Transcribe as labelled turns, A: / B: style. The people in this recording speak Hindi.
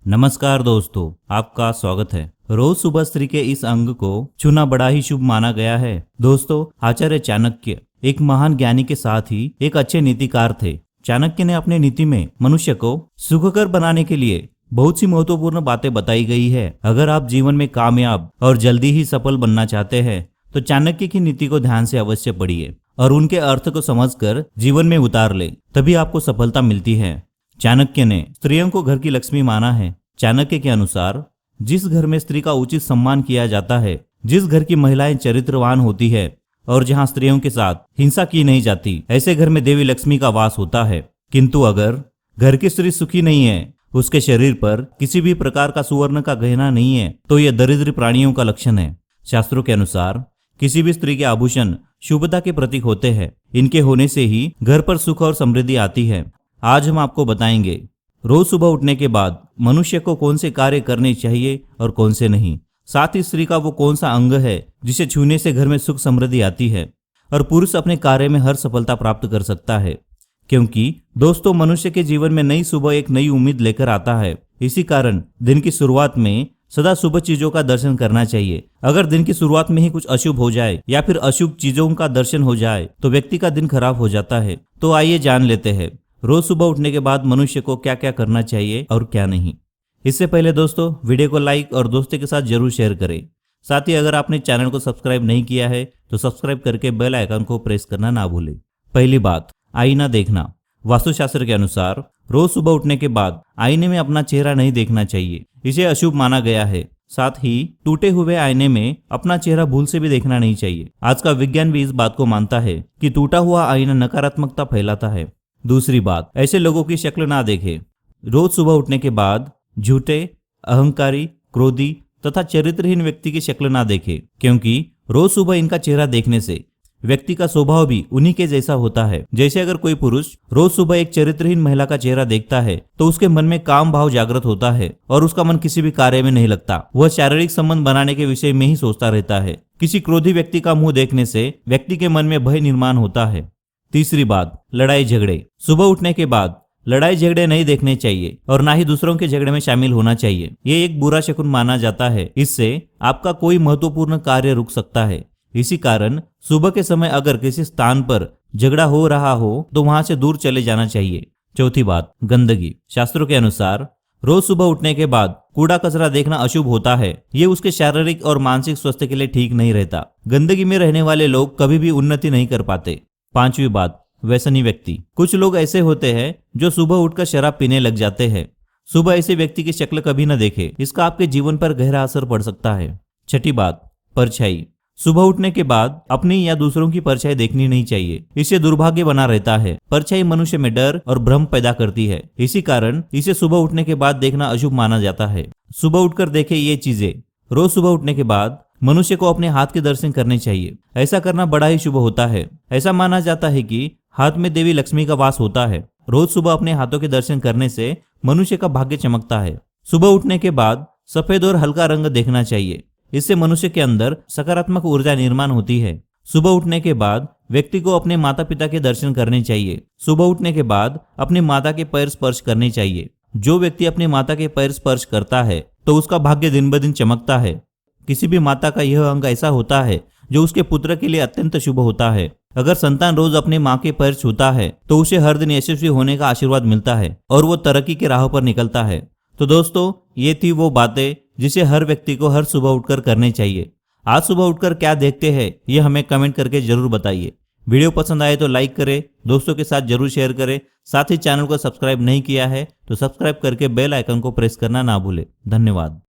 A: नमस्कार दोस्तों, आपका स्वागत है। रोज सुबह स्त्री के इस अंग को छूना बड़ा ही शुभ माना गया है। दोस्तों, आचार्य चाणक्य एक महान ज्ञानी के साथ ही एक अच्छे नीतिकार थे। चाणक्य ने अपने नीति में मनुष्य को सुखकर बनाने के लिए बहुत सी महत्वपूर्ण बातें बताई गई है। अगर आप जीवन में कामयाब और जल्दी ही सफल बनना चाहते हैं तो चाणक्य की नीति को ध्यान से अवश्य पढ़िए और उनके अर्थ को समझकर जीवन में उतार ले, तभी आपको सफलता मिलती है। चाणक्य ने स्त्रियों को घर की लक्ष्मी माना है। चाणक्य के अनुसार जिस घर में स्त्री का उचित सम्मान किया जाता है, जिस घर की महिलाएं चरित्रवान होती है और जहां स्त्रियों के साथ हिंसा की नहीं जाती, ऐसे घर में देवी लक्ष्मी का वास होता है। किंतु अगर घर की स्त्री सुखी नहीं है, उसके शरीर पर किसी भी प्रकार का सुवर्ण का गहना नहीं है, तो यह दरिद्र प्राणियों का लक्षण है। शास्त्रों के अनुसार किसी भी स्त्री के आभूषण शुभता के प्रतीक होते हैं। इनके होने से ही घर पर सुख और समृद्धि आती है। आज हम आपको बताएंगे रोज सुबह उठने के बाद मनुष्य को कौन से कार्य करने चाहिए और कौन से नहीं। साथ ही स्त्री का वो कौन सा अंग है जिसे छूने से घर में सुख समृद्धि आती है और पुरुष अपने कार्य में हर सफलता प्राप्त कर सकता है। क्योंकि दोस्तों, मनुष्य के जीवन में नई सुबह एक नई उम्मीद लेकर आता है। इसी कारण दिन की शुरुआत में सदा शुभ चीजों का दर्शन करना चाहिए। अगर दिन की शुरुआत में ही कुछ अशुभ हो जाए या फिर अशुभ चीजों का दर्शन हो जाए तो व्यक्ति का दिन खराब हो जाता है। तो आइए जान लेते हैं रोज सुबह उठने के बाद मनुष्य को क्या क्या करना चाहिए और क्या नहीं। इससे पहले दोस्तों, वीडियो को लाइक और दोस्तों के साथ जरूर शेयर करें। साथ ही अगर आपने चैनल को सब्सक्राइब नहीं किया है तो सब्सक्राइब करके बेल आइकन को प्रेस करना ना भूलें। पहली बात, आईना देखना। वास्तुशास्त्र के अनुसार रोज सुबह उठने के बाद आईने में अपना चेहरा नहीं देखना चाहिए, इसे अशुभ माना गया है। साथ ही टूटे हुए आईने में अपना चेहरा भूल से भी देखना नहीं चाहिए। आज का विज्ञान भी इस बात को मानता है कि टूटा हुआ आईना नकारात्मकता फैलाता है। दूसरी बात, ऐसे लोगों की शक्ल ना देखें। रोज सुबह उठने के बाद झूठे, अहंकारी, क्रोधी तथा चरित्रहीन व्यक्ति की शक्ल ना देखें, क्योंकि रोज सुबह इनका चेहरा देखने से व्यक्ति का स्वभाव भी उन्हीं के जैसा होता है। जैसे अगर कोई पुरुष रोज सुबह एक चरित्रहीन महिला का चेहरा देखता है तो उसके मन में काम भाव जागृत होता है और उसका मन किसी भी कार्य में नहीं लगता। वह शारीरिक संबंध बनाने के विषय में ही सोचता रहता है। किसी क्रोधी व्यक्ति का मुंह देखने से व्यक्ति के मन में भय निर्माण होता है। तीसरी बात, लड़ाई झगड़े। सुबह उठने के बाद लड़ाई झगड़े नहीं देखने चाहिए और ना ही दूसरों के झगड़े में शामिल होना चाहिए। ये एक बुरा शकुन माना जाता है। इससे आपका कोई महत्वपूर्ण कार्य रुक सकता है। इसी कारण सुबह के समय अगर किसी स्थान पर झगड़ा हो रहा हो तो वहां से दूर चले जाना चाहिए। चौथी बात, गंदगी। शास्त्रों के अनुसार रोज सुबह उठने के बाद कूड़ा कचरा देखना अशुभ होता है। ये उसके शारीरिक और मानसिक स्वास्थ्य के लिए ठीक नहीं रहता। गंदगी में रहने वाले लोग कभी भी उन्नति नहीं कर पाते। पांचवी बात, व्यसनी व्यक्ति। कुछ लोग ऐसे होते हैं जो सुबह उठकर शराब पीने लग जाते हैं। सुबह ऐसे व्यक्ति की शक्ल कभी न देखे, इसका आपके जीवन पर गहरा असर पड़ सकता है। छठी बात, परछाई। सुबह उठने के बाद अपनी या दूसरों की परछाई देखनी नहीं चाहिए, इससे दुर्भाग्य बना रहता है। परछाई मनुष्य में डर और भ्रम पैदा करती है। इसी कारण इसे सुबह उठने के बाद देखना अशुभ माना जाता है। सुबह उठकर देखे ये चीजें। रोज सुबह उठने के बाद मनुष्य को अपने हाथ के दर्शन करने चाहिए। ऐसा करना बड़ा ही शुभ होता है। ऐसा माना जाता है कि हाथ में देवी लक्ष्मी का वास होता है। रोज सुबह अपने हाथों के दर्शन करने से मनुष्य का भाग्य चमकता है। सुबह उठने के बाद सफेद और हल्का रंग देखना चाहिए। इससे मनुष्य के अंदर सकारात्मक ऊर्जा निर्माण होती है। सुबह उठने के बाद व्यक्ति को अपने माता पिता के दर्शन करने चाहिए। सुबह उठने के बाद अपनी माता के पैर स्पर्श करने चाहिए। जो व्यक्ति अपनी माता के पैर स्पर्श करता है तो उसका भाग्य दिन ब दिन चमकता है। किसी भी माता का यह अंग ऐसा होता है जो उसके पुत्र के लिए अत्यंत शुभ होता है। अगर संतान रोज अपने माँ के पैर छूता है तो उसे हर दिन यशस्वी होने का आशीर्वाद मिलता है और वो तरक्की के राह पर निकलता है। तो दोस्तों, ये थी वो बातें जिसे हर व्यक्ति को हर सुबह उठकर करनी चाहिए। आज सुबह उठकर क्या देखते हैं ये हमें कमेंट करके जरूर बताइए। वीडियो पसंद आए तो लाइक करें, दोस्तों के साथ जरूर शेयर करें। साथ ही चैनल को सब्सक्राइब नहीं किया है तो सब्सक्राइब करके बेल आइकन को प्रेस करना ना भूलें। धन्यवाद।